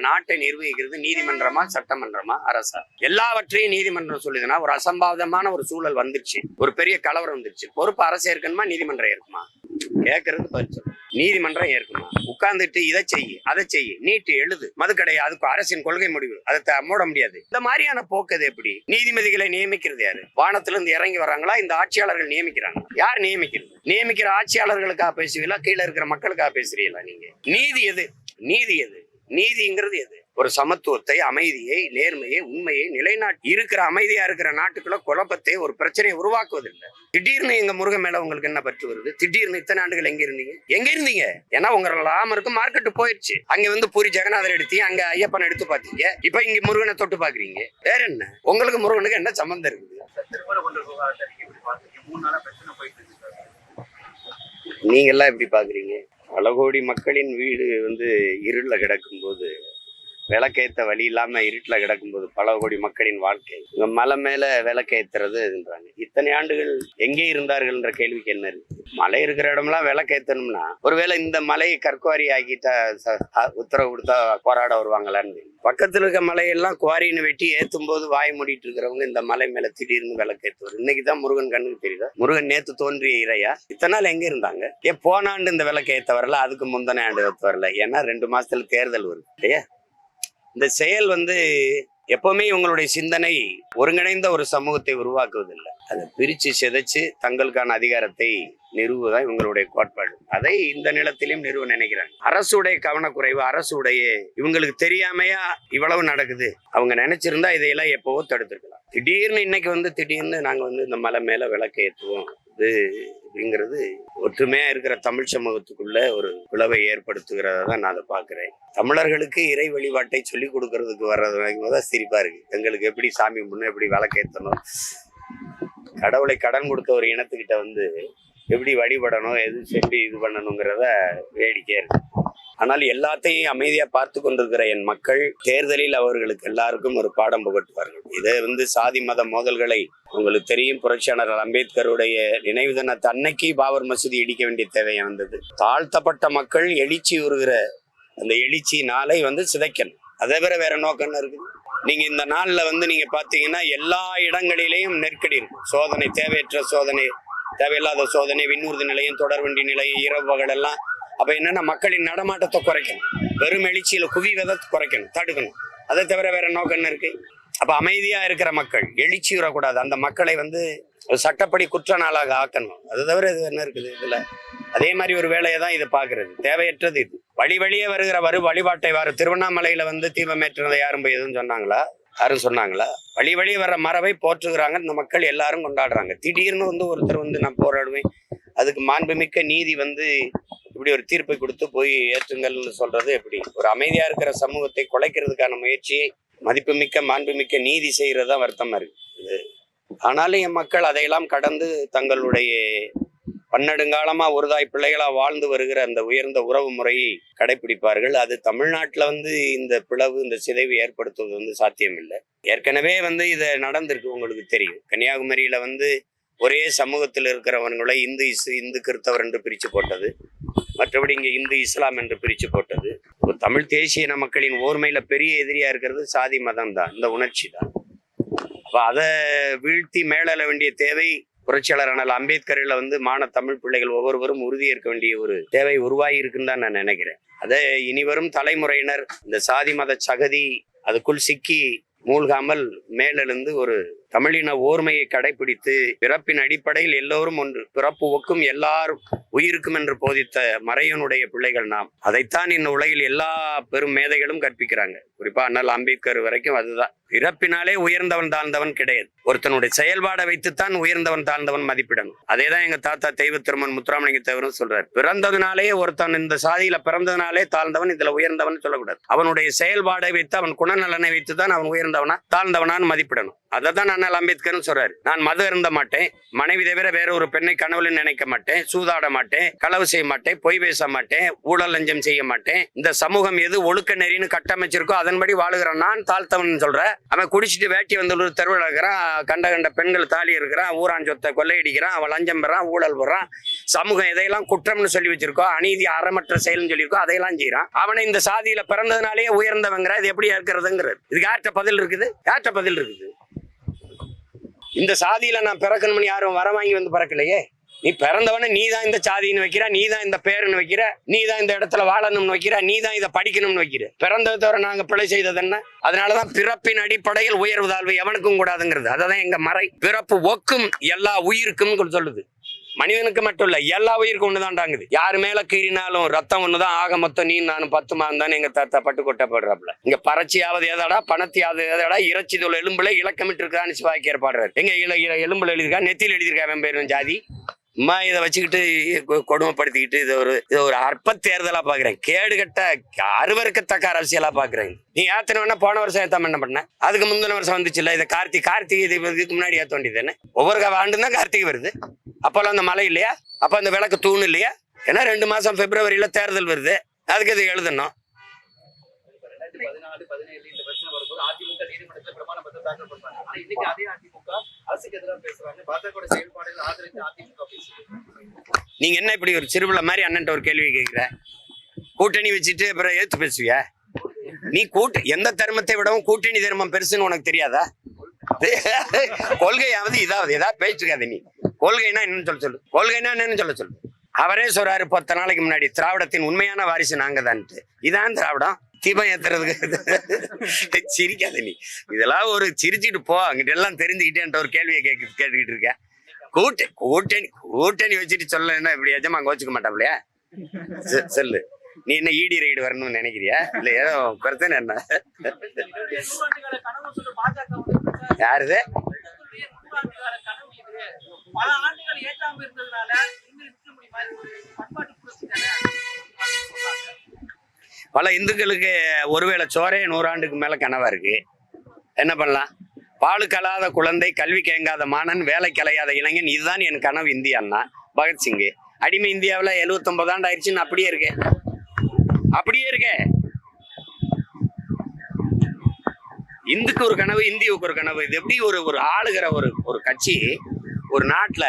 நாட்டை நிர்வகிக்கிறது நீதிமன்றமா, சட்டமன்றமா, அரசா? எல்லாவற்றையும் நீதிமன்றம் சொல்லுதுன்னா ஒரு அசம்பாவிதமான ஒரு சூழல் வந்துருச்சு, ஒரு பெரிய கலவரம் வந்துருச்சு. பொறுப்பு அரசு ஏற்கணுமா, நீதிமன்றம் ஏற்குமா? கேட்கறது பதில் சொல்லு. நீதிமன்றம் ஏற்குமா? உட்கார்ந்துட்டு இதை செய்ய அதை செய்ய, நீட்டு எழுது, மதுக்கடை, அதுக்கு அரசின் கொள்கை முடிவு, அதை மூட முடியாது. இந்த மாதிரியான போக்குது எப்படி? நீதிபதிகளை நியமிக்கிறது யாரு? வானத்துல இருந்து இறங்கி வர்றாங்களா? இந்த ஆட்சியாளர்கள் நியமிக்கிறாங்க. யார் நியமிக்கிறது? நியமிக்கிற ஆட்சியாளர்களுக்காக பேசுவீங்களா, கீழே இருக்கிற மக்களுக்காக பேசுறீங்களா? நீங்க நீதி எது? நீதி எது? நீதிங்கிறது எது? ஒரு சமத்துவத்தை, அமைதியை, நேர்மையை, உண்மையை நிலைநாட்டி இருக்கிற அமைதியா இருக்கிற நாட்டுக்குள்ள குழப்பத்தை, ஒரு பிரச்சனையை உருவாக்குவதில்லை. திடீர்னு எங்க முருகன் மேல உங்களுக்கு என்ன பற்று வருது? திடீர்னு இத்தனை ஆண்டுகள் எங்க இருந்தீங்க? ஏன்னா உங்களோட லாமருக்கு மார்க்கெட்டு போயிடுச்சு. அங்க வந்து பூரி ஜெகநாதர் எடுத்தீங்க, அங்க ஐயப்பன் எடுத்து பாத்தீங்க, இப்ப இங்க முருகனை தொட்டு பாக்குறீங்க. வேற என்ன? உங்களுக்கு முருகனுக்கு என்ன சம்பந்தம் இருக்குது? நீங்க எல்லாம் எப்படி பாக்குறீங்க? பல கோடி மக்களின் வீடு வந்து இருள கிடக்கும் போது, விளக்கேத்த வழி இல்லாம இருட்டுல கிடக்கும்போது பல கோடி மக்களின் வாழ்க்கை இங்க மலை மேல விளக்கேத்துறதுன்றாங்க. இத்தனை ஆண்டுகள் எங்கே இருந்தார்கள்ன்ற கேள்விக்கு என்ன இருக்கு? மலை இருக்கிற இடம்லாம் விளக்கேத்தணும்னா ஒருவேளை இந்த மலையை கற்குவாரி ஆக்கிட்டா உத்தரவு கொடுத்தா போராட வருவாங்களான்னு. பக்கத்துல இருக்க மலையெல்லாம் குவாரின்னு வெட்டி ஏத்தும் போது வாய் மூடிட்டு இருக்கிறவங்க இந்த மலை மேல திடீர்னு விளக்கேத்துவார். இன்னைக்குதான் முருகன் கண்ணுக்கு தெரியுதா? முருகன் நேத்து தோன்றிய இறையா? இத்தனை நாள் எங்க இருந்தாங்க? போன ஆண்டு இந்த விளக்கு ஏத்த வரல, அதுக்கு முந்தின ஆண்டு ஏத்த வரல. ஏன்னா 2 மாசத்துல தேர்தல் வருது இல்லையா? இந்த செயல் வந்து எப்பவுமே இவங்களுடைய சிந்தனை ஒருங்கிணைந்த ஒரு சமூகத்தை உருவாக்குவதில்லை, அதை பிரிச்சு சிதைச்சு தங்களுக்கான அதிகாரத்தை நிறுவுதான் இவங்களுடைய கோட்பாடு. அதை இந்த நிலத்திலையும் நிறுவ நினைக்கிறாங்க. அரசுடைய கவனக்குறைவு, அரசுடைய இவங்களுக்கு தெரியாமையா இவ்வளவு நடக்குது. அவங்க நினைச்சிருந்தா இதையெல்லாம் எப்பவோ தடுத்துருக்கலாம். திடீர்னு நாங்க வந்து இந்த மலை மேல விளக்கு ஏற்றுவோம் இது அப்படிங்கிறது ஒற்றுமையா இருக்கிற தமிழ் சமூகத்துக்குள்ள ஒரு பிளவை ஏற்படுத்துகிறதா தான் நான் அதை பாக்குறேன். தமிழர்களுக்கு இறை வழிபாட்டை சொல்லி கொடுக்கறதுக்கு வர்றதுதான் சிரிப்பா இருக்கு. எங்களுக்கு எப்படி சாமி முன்ன எப்படி விளக்கேற்றணும், கடவுளை கடன் கொடுத்த ஒரு இனத்துக்கிட்ட வந்து எப்படி வழிபடணும், எப்படி இது பண்ணணுங்கிறத வேடிக்கையா இருக்கு. ஆனால் எல்லாத்தையும் அமைதியா பார்த்து கொண்டிருக்கிற என் மக்கள் தேர்தலில் அவர்களுக்கு எல்லாருக்கும் ஒரு பாடம் புகட்டுவார்கள். இதை வந்து சாதி மத மோதல்களை உங்களுக்கு தெரியும். புரட்சியாளர் அம்பேத்கருடைய நினைவு தினத்தை அன்னைக்கு பாபர் மசூதி இடிக்க வேண்டிய தேவை வந்தது. தாழ்த்தப்பட்ட மக்கள் எழுச்சி உருகிற அந்த எழுச்சி நாளை வந்து சிதைக்கணும். அதை வேற நோக்கம் இருக்குது. நீங்க இந்த நாள்ல வந்து நீங்க பாத்தீங்கன்னா எல்லா இடங்களிலேயும் நெருக்கடி இருக்கும். சோதனை, தேவையற்ற சோதனை, தேவையில்லாத சோதனை, விண்ணூர்தி நிலையம், தொடர்வண்டி நிலையம், இரவு பகல் எல்லாம். அப்ப என்னன்னா மக்களின் நடமாட்டத்தை குறைக்கணும், வெறும் எழுச்சியில குவிவதை குறைக்கணும், தடுக்கணும். அதை தவிர வேற நோக்கம் என்ன இருக்கு? அப்ப அமைதியா இருக்கிற மக்கள் எழுச்சி வரக்கூடாது. அந்த மக்களை வந்து சட்டப்படி குற்ற நாளாக ஆக்கணும். அது தவிர இது என்ன இருக்குது இதுல? அதே மாதிரி ஒரு வேலையை தான் இது பாக்குறது. தேவையற்றது இது. வழியே வருகிற வழிபாட்டை திருவண்ணாமலையில வந்து தீபமேற்றதை யாரும் போய் எதுவும் சொன்னாங்களா? வழியே வர்ற மரபை போற்றுகிறாங்க இந்த மக்கள், எல்லாரும் கொண்டாடுறாங்க. திடீர்னு வந்து ஒருத்தர் வந்து நான் போராடுவேன், அதுக்கு மாண்புமிக்க நீதி வந்து இப்படி ஒரு தீர்ப்பை கொடுத்து போய் ஏற்றுங்கள்னு சொல்றது எப்படி? ஒரு அமைதியா இருக்கிற சமூகத்தை குலைக்கிறதுக்கான முயற்சியை மதிப்புமிக்க மாண்புமிக்க நீதி செய்யறதா வருத்தமா இருக்கு. ஆனாலும் என் மக்கள் அதையெல்லாம் கடந்து தங்களுடைய பன்னெடுங்காலமா ஒருதாய் பிள்ளைகளா வாழ்ந்து வருகிற அந்த உயர்ந்த உறவு முறையை கடைபிடிப்பார்கள். அது தமிழ்நாட்டுல வந்து இந்த பிளவு, இந்த சிதைவு ஏற்படுத்துவது வந்து சாத்தியம் இல்லை. ஏற்கனவே வந்து இதை நடந்திருக்கு, உங்களுக்கு தெரியும். கன்னியாகுமரியில வந்து ஒரே சமூகத்தில் இருக்கிறவங்களை இந்து கிறிஸ்தவர் என்று பிரிச்சு போட்டது, மற்றபடி இங்க இந்து இஸ்லாம் என்று பிரிச்சு போட்டது. ஒரு தமிழ் தேசிய இன மக்களின் ஓர்மையில பெரிய எதிரியா இருக்கிறது சாதி மதம் தான், இந்த உணர்ச்சி தான். அப்ப அதை வீழ்த்தி மேலெழ வேண்டிய தேவை புரட்சியாளர் அண்ணல் அம்பேத்கரில் வந்து தமிழ் பிள்ளைகள் ஒவ்வொருவரும் உறுதியேற்க வேண்டிய ஒரு தேவை உருவாகி இருக்குன்னு தான் நான் நினைக்கிறேன். அதை இனிவரும் தலைமுறையினர் இந்த சாதி மத சகதி அதுக்குள் சிக்கி மூழ்காமல் மேலெழுந்து ஒரு தமிழின ஓர்மையை கடைபிடித்து பிறப்பின் அடிப்படையில் எல்லோரும் ஒன்று, பிறப்பு ஒக்கும் எல்லாரும் உயிருக்கும் என்று போதித்த மறையனுடைய பிள்ளைகள் நாம். அதைத்தான் இந்த உலகில் எல்லா பெரும் மேதைகளும் கற்பிக்கிறாங்க. குறிப்பா அண்ணல் அம்பேத்கர் வரைக்கும் அதுதான். பிறப்பினாலே உயர்ந்தவன் தாழ்ந்தவன் கிடையாது, ஒருத்தனுடைய செயல்பாடை வைத்துத்தான் உயர்ந்தவன் தாழ்ந்தவன் மதிப்பிடணும். அதேதான் எங்க தாத்தா தெய்வ திருமன் முத்துராமலிங்க தேவரும் சொல்றாரு. பிறந்ததுனாலே ஒருத்தன் இந்த சாதியில பிறந்ததுனாலே தாழ்ந்தவன், இதுல உயர்ந்தவன் சொல்லக்கூடாது. அவனுடைய செயல்பாடை வைத்து, அவன் குணநலனை வைத்துதான் அவன் உயர்ந்தவனா தாழ்ந்தவனான்னு மதிப்பிடணும். அதை தான் நான் அண்ணல் அம்பேத்கரும் சொல்றாரு, நான் மது அருந்த மாட்டேன், மனைவி தவிர வேற ஒரு பெண்ணை கனவுல நினைக்க மாட்டேன், சூதாட மாட்டேன், களவு செய்ய மாட்டேன், பொய் பேச மாட்டேன், ஊழல் லஞ்சம் செய்ய மாட்டேன். இந்த சமூகம் எது ஒழுக்க நெறின்னு கட்டமைச்சிருக்கோ அதன்படி வாழுகிறான். நான் தாழ்த்தவன் சொல்றேன். அவன் குடிச்சிட்டு வேட்டி வந்து ஒரு தெருவில் இருக்கிறான், கண்ட கண்ட பெண்கள் தாலி இருக்கிறான், ஊரான் சொத்தை கொள்ளையடிக்கிறான், அவன் லஞ்சம் பெறான், ஊழல் போடுறான். சமூகம் எதையெல்லாம் குற்றம்னு சொல்லி வச்சிருக்கோ, அநீதி அறமற்ற செயல்னு சொல்லியிருக்கோ அதையெல்லாம் செய்யறான். அவனை இந்த சாதியில பிறந்ததுனாலேயே உயர்ந்தவங்கிற இது எப்படி இருக்கிறதுங்கிறது. இதுக்கு யார்கிட்ட பதில் இருக்குது? யார்கிட்ட பதில் இருக்குது? இந்த சாதியில நான் பிறக்கணும்னு யாரும் வர வாங்கி வந்து பிறக்கலையே. நீ பிறந்தவன நீ தான் இந்த சாதின்னு வைக்கிற, நீ தான் இந்த பேருன்னு வைக்கிற, நீ தான் இந்த இடத்துல வாழணும்னு வைக்கிற, நீ தான் இதை படிக்கணும்னு வைக்கிற. பிறந்ததை தவிர நாங்க பிழை செய்தது என்ன? அதனாலதான் பிறப்பின் அடிப்படையில் உயர்வு தாழ்வு எவனுக்கும் கூடாதுங்கிறது. அதான் எங்க மறை. பிறப்பு ஒக்கும் எல்லா உயிருக்கும் சொல்லுது. மனிதனுக்கு மட்டும் இல்ல, எல்லா உயிருக்கும் ஒண்ணுதான்டாங்குது. யாரு மேல கீறினாலும் ரத்தம் ஒண்ணுதான். ஆக மொத்தம் நீ நானும் 10 மாதம் எங்க தாத்தா பட்டு கொட்டப்படுறாப்புல. இங்க பறச்சியாவது ஏதாடா, பணத்தியாவது ஏதாடா, இறைச்சி தோல் எலும்புல இலக்கமிட்டு இருக்கான்னு சிவாக்கியர் பாடுறாரு. எங்க எலும்புல எழுதிருக்கா, நெத்தியில் எழுதியிருக்கா அவன் பேரும் ஜாதி. அம்மா இதை வச்சுக்கிட்டு கொடுமைப்படுத்திக்கிட்டு இதை ஒரு அற்ப தேர்தலா பாக்குறேன். கேடுகட்ட அருவருக்கத்தக்க அரசியலா பாக்குறேன். நீ ஏத்தன போன வருஷம் ஏத்தாம என்ன பண்ண? அதுக்கு முந்தின வருஷம் வந்துச்சு இல்ல. இதை கார்த்திகை இதுக்கு முன்னாடி ஏத்த வேண்டியது. ஒவ்வொரு ஆண்டு தான் கார்த்திகை வருது. அப்பெல்லாம் அந்த மழை இல்லையா? அப்ப அந்த விளக்கு தூண் இல்லையா? ஏன்னா 2 மாசம் பிப்ரவரியில தேர்தல் வருது. அதுக்கு இது எழுதணும். நீங்க என்ன இப்படி ஒரு சிறுபிள்ளை மாதிரி அண்ணன் ஒரு கேள்வி கேட்கிற? கூட்டணி வச்சுட்டு அப்புறம் ஏத்து பேசுவியா? நீ எந்த தர்மத்தை விடவும் கூட்டணி தர்மம் பெருசுன்னு உனக்கு தெரியாதா? கொள்கையாவது இதாவது ஏதாவது பேச்சுக்காத. நீ கொள்கைன்னா என்னன்னு சொல்லு. கொள்கைன்னா என்னன்னு சொல்லு. அவரே சொல்றாரு 10 நாளைக்கு முன்னாடி, திராவிடத்தின் உண்மையான வாரிசு நாங்க தான்ட்டு. இதான் திராவிடம். தீபம் ஏத்துறதுக்கு சிரிக்காத நீ. இதெல்லாம் ஒரு சிரிச்சுட்டு போ. அங்கிட்ட எல்லாம் தெரிஞ்சுக்கிட்டேன்ற ஒரு கேள்வியை கேட்டுக்கிட்டு இருக்க. கூட்டணி வச்சுட்டு சொல்ல என்ன இப்படி எஜமா கோச்சுக்க மாட்டாப்லையா? சொல்லு. நீ என்ன ஈடி ரைடு வரணும்னு நினைக்கிறியா? இல்ல ஏதோ பிரச்சனை என்ன? யாருது? பல இந்துக்களுக்கு ஒருவேளை சோரே 100 ஆண்டுக்கு மேல கனவா இருக்கு. என்ன பண்ணலாம்? பாலு கலாத குழந்தை, கல்வி கேங்காத மாணன், வேலை கலையாத இளைஞன், இதுதான் என் கனவு இந்தியான்னா பகத்சிங். அடிமை இந்தியாவில் 79 ஆண்டு ஆயிடுச்சுன்னு அப்படியே இருக்கேன். இந்துக்கு ஒரு கனவு, இந்தியாவுக்கு ஒரு கனவு. இது எப்படி ஒரு ஆளுகிற ஒரு கட்சி ஒரு நாட்டுல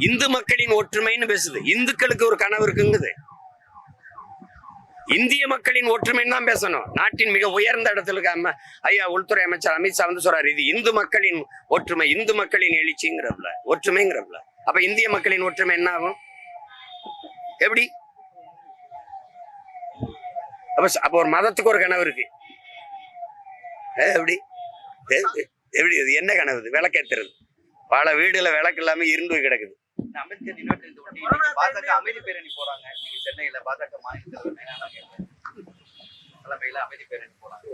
இந்து மக்களின் ஒற்றுமைன்னு பேசுது. இந்துக்களுக்கு ஒரு கனவு இருக்குங்குது. இந்திய மக்களின் ஒற்றுமைன்னு தான் பேசணும். நாட்டின் மிக உயர்ந்த இடத்துல இருக்க ஐயா உள்துறை அமைச்சர் அமித்ஷா வந்து சொல்றாரு, இது இந்து மக்களின் ஒற்றுமை, இந்து மக்களின் எழுச்சிங்கிறதுல ஒற்றுமைங்கிறதுல. அப்ப இந்திய மக்களின் ஒற்றுமை என்ன ஆகும்? எப்படி? அப்ப ஒரு மதத்துக்கு ஒரு கனவு இருக்கு. எப்படி எப்படி என்ன கனவு? விளக்கேத்துறது. பல வீடுல விளக்கு இல்லாம இருந்து கிடக்குது. பாஜக அமைதி பேரணி போறாங்க. நீங்க சென்னையில பாஜக தலைமையில அமைதி பேரணி போறாங்க.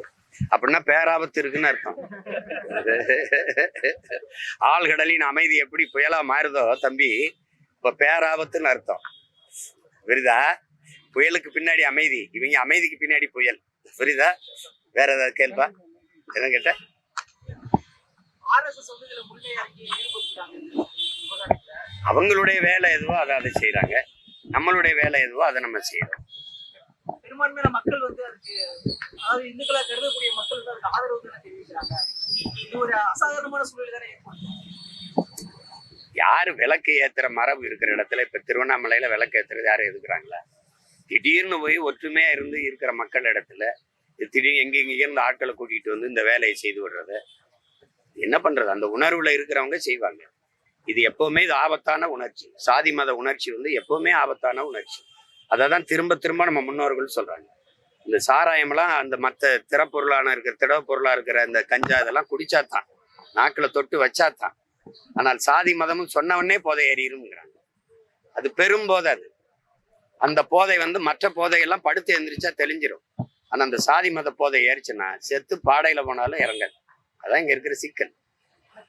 அப்படின்னா பேராபத்து இருக்குன்னு அர்த்தம். ஆழ்கடலின் அமைதி எப்படி புயலா மாறுதோ தம்பி, இப்ப பேராபத்துன்னு அர்த்தம். புரியுதா? புயலுக்கு பின்னாடி அமைதி, இவங்க அமைதிக்கு பின்னாடி புயல். புரியுதா? வேற ஏதாவது கேள்வா? என்ன கேட்ட? அவங்களுடைய வேலை எதுவோ அதை செய்யறாங்க. நம்மளுடைய வேலை எதுவோ அதை நம்ம செய்யறோம். பெரும்பான்மையான மக்கள் வந்து அதுக்கு, அதாவது இந்துக்களா கருதக்கூடிய மக்கள் வந்து அதுக்கு ஆதரவு தானே தெரிவிக்கிறாங்க. இது ஒரு அசாதாரணமான சூழல் தானே ஏற்படுது. யாரு விளக்கு ஏத்துற மரபு இருக்கிற இடத்துல, இப்ப திருவண்ணாமலையில விளக்கு ஏத்துறது யாரும் எதுக்குறாங்களா? திடீர்னு போய் ஒற்றுமையா இருந்து இருக்கிற மக்கள் இடத்துல திடீர்னு எங்க இருந்து ஆட்களை கூட்டிட்டு வந்து இந்த வேலையை செய்து விடுறது என்ன பண்றது? அந்த உணர்வுல இருக்கிறவங்க செய்வாங்க. இது எப்பவுமே இது ஆபத்தான உணர்ச்சி. சாதி மத உணர்ச்சி வந்து எப்பவுமே ஆபத்தான உணர்ச்சி. அததான் திரும்ப திரும்ப நம்ம முன்னோர்கள் சொல்றாங்க. இந்த சாராயமெல்லாம் அந்த மற்ற திட பொருளா இருக்கிற இந்த கஞ்சா இதெல்லாம் குடிச்சாதான், நாக்குல தொட்டு வச்சாதான். ஆனால் சாதி மதமும் சொன்னவொன்னே போதை ஏறிடுங்கிறாங்க. அது பெரும் போதை. அது அந்த போதை வந்து மற்ற போதையெல்லாம் படுத்து எந்திரிச்சா தெளிஞ்சிரும். ஆனா அந்த சாதி மத போதை ஏறிச்சுன்னா செத்து பாடையில போனாலும் இறங்காது. அதான் இங்க இருக்கிற சிக்கல்.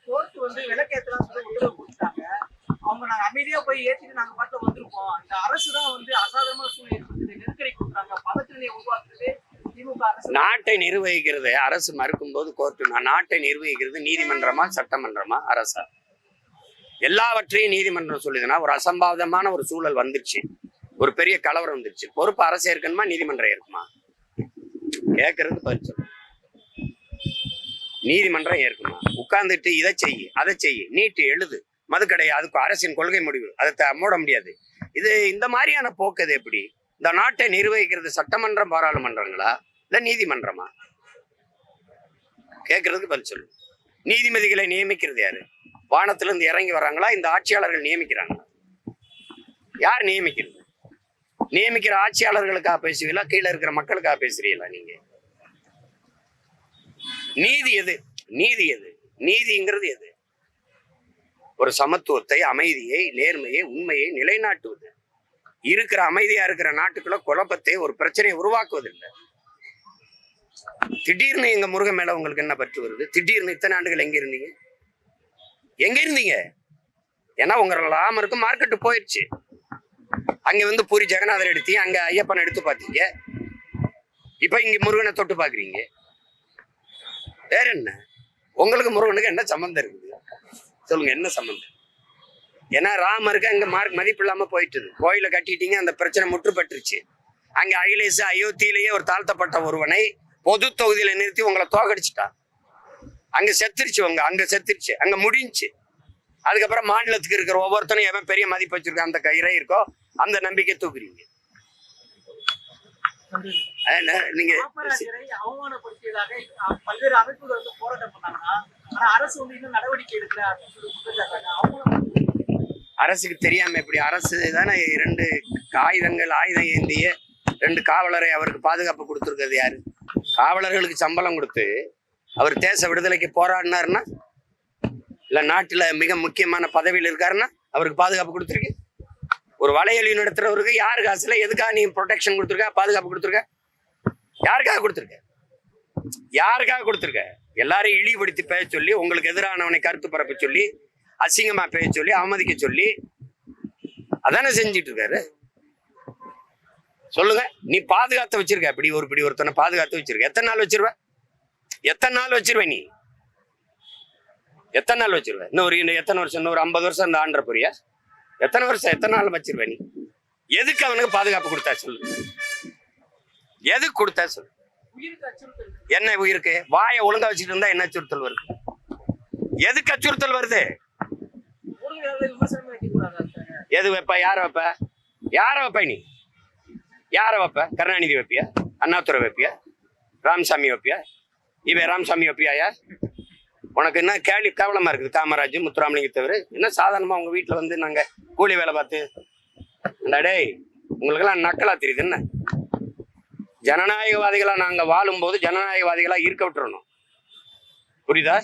கோர்ட் வந்து விளக்கேற்றலாம் சொல்லி உத்தரவு கொடுத்தாங்க. அவங்க நாங்க அமைதியா போய் ஏற்றிட்டு நாங்க பாட்டுல வந்திருப்போம். இந்த அரசு தான் வந்து அசாதாரணமான சூழ்நிலை ஏற்படுத்துது, நெருக்கடி கொடுக்குறாங்க, பதற்றநிலையை உருவாக்குறது, திமுக அரசு நாட்டை நிர்வகிக்கிறது அரசு மறுக்கும் போது கோர்ட்டு, நாட்டை நிர்வகிக்கிறது நீதிமன்றமா சட்டமன்றமா அரசா? எல்லாவற்றையும் நீதிமன்றம் சொல்லுதுன்னா ஒரு அசம்பாவிதமான ஒரு சூழல் வந்துருச்சு, ஒரு பெரிய கலவரம் வந்துருச்சு, பொறுப்பு அரசு இருக்கணுமா நீதிமன்றம் இருக்குமா? கேட்கறது பதில் சொல்லு. நீதிமன்றம் ஏற்குமா? உட்கார்ந்துட்டு இதை செய்ய அதை செய்ய நீட்டு எழுது மதுக்கடை, அதுக்கு அரசின் கொள்கை முடிவு, அதை மூட முடியாது. இது இந்த மாதிரியான போக்கு இது எப்படி? இந்த நாட்டை நிர்வகிக்கிறது சட்டமன்றம் பாராளுமன்றங்களா இல்ல நீதிமன்றமா? கேட்கறதுக்கு பதில் சொல்லு. நீதிபதிகளை நியமிக்கிறது யாரு? வானத்துல இருந்து இறங்கி வராங்களா இந்த ஆட்சியாளர்கள் நியமிக்கிறாங்களா? யார் நியமிக்கிறது? நியமிக்கிற ஆட்சியாளர்களுக்காக பேசுவீங்களா கீழே இருக்கிற மக்களுக்காக பேசுறீங்களா நீங்க? நீதி எது? நீதி எது? நீதிங்கிறது எது? ஒரு சமத்துவத்தை, அமைதியை, நேர்மையை, உண்மையை நிலைநாட்டுவது. இருக்கிற அமைதியா இருக்கிற நாட்டுக்குள்ள குழப்பத்தை, ஒரு பிரச்சனையை உருவாக்குவதில்லை. திடீர்னு எங்க முருகன் மேல உங்களுக்கு என்ன பற்று வருது? திடீர்னு இத்தனை ஆண்டுகள் எங்க இருந்தீங்க? எங்க இருந்தீங்க? ஏன்னா உங்க ராமருக்கு மார்க்கெட்டு போயிடுச்சு. அங்க வந்து பூரி ஜெகநாதர் எடுத்தீங்க, அங்க ஐயப்பன் எடுத்து பார்த்தீங்க, இப்ப இங்க முருகனை தொட்டு பாக்குறீங்க. வேற என்ன? உங்களுக்கு முருகனுக்கு என்ன சம்பந்தம் இருக்குது? சொல்லுங்க, என்ன சம்பந்தம்? ஏன்னா ராமருக்கு அங்க மதிப்பு இல்லாம போயிட்டுது. கோயிலை கட்டிட்டீங்க, அந்த பிரச்சனை முற்றுப்பட்டுருச்சு. அங்க அகிலேஷ் அயோத்தியிலேயே ஒரு தாழ்த்தப்பட்ட ஒருவனை பொது தொகுதியில நிறுத்தி உங்களை தோக்கடிச்சுட்டான். அங்க செத்துருச்சு, அங்க செத்துருச்சு, அங்க முடிஞ்சு. அதுக்கப்புறம் மாநிலத்துக்கு இருக்கிற ஒவ்வொருத்தனும் எவன் பெரிய மதிப்பு வச்சிருக்க அந்த இறை இருக்கோ அந்த நம்பிக்கை தூக்குறீங்க. நீங்க காமராஜரை அவமானப்படுத்தியதாக பல்வேறு அமைப்புகள் வந்து போராட்டம் பண்ணாங்கன்னா, ஆனா அரசு வந்து இன்னும் நடவடிக்கை எடுக்கல அப்படின்னு சொல்லி குற்றச்சாட்டாங்க. அரசுக்கு தெரியாம எப்படி? அரசு தானே 2 ஆயுதம் ஏந்திய 2 காவலரை அவருக்கு பாதுகாப்பு கொடுத்துருக்கிறது யாரு? காவலர்களுக்கு சம்பளம் கொடுத்து அவர் தேச விடுதலைக்கு போராடினாருன்னா, இல்ல நாட்டுல மிக முக்கியமான பதவியில் இருக்காருன்னா அவருக்கு பாதுகாப்பு கொடுத்துருக்கு. ஒரு வலையொலி நடத்துறவருக்கு யாரு காசுல எதுக்காக நீ ப்ரொடெக்ஷன் கொடுத்துருக்க, பாதுகாப்பு கொடுத்துருக்க? யாருக்காக கொடுத்துருக்க? யாருக்காக கொடுத்துருக்க? எல்லாரையும் இழிவுபடுத்தி பேச சொல்லி, உங்களுக்கு எதிரானவனை கருத்து பரப்ப சொல்லி, அசிங்கமா பேச சொல்லி, அவமதிக்க சொல்லி அதானே செஞ்சிட்டு இருக்காரு. சொல்லுங்க, நீ பாதுகாத்து வச்சிருக்க? இப்படி ஒருத்தனை பாதுகாத்து வச்சிருக்க. எத்தனை நாள் வச்சிருவ? எத்தனை நாள் வச்சிருவ? நீ எத்தனை நாள் வச்சிருவ? இன்னும் எத்தனை வருஷம்? இன்னொரு 50 வருஷம் இந்த ஆண்டற போறியா? எத்தனை வருஷம், எத்தனை நாள் வச்சிருவ நீ? எதுக்கு அவனுக்கு பாதுகாப்பு கொடுத்தா சொல்லு? எதுக்கு கொடுத்தா சொல்லு? என்ன உயிருக்கு? வாயை ஒழுங்கா வச்சுட்டு இருந்தா என்ன அச்சுறுத்தல் வருது? எதுக்கு அச்சுறுத்தல் வருது? எது வைப்ப? யார வைப்ப? யார வைப்ப? நீ யார வைப்ப? கருணாநிதி வைப்பியா? அண்ணாதுரை வைப்பியா? ராமசாமி வைப்பியா? இவன் ராமசாமி வைப்பியாயா? உனக்கு என்ன கேவலமா இருக்குது? காமராஜ், முத்துராமலிங்க தவிர என்ன சாதாரணமா உங்க வீட்டுல வந்து நாங்க கூலி வேலை பார்த்து டேய் உங்களுக்கெல்லாம் நக்கலா தெரியுது என்ன? ஜனநாயகவாதிகளா நாங்க வாழும் போது ஜனநாயகவாதிகளா இருக்க விட்டுறணும். புரியுதா?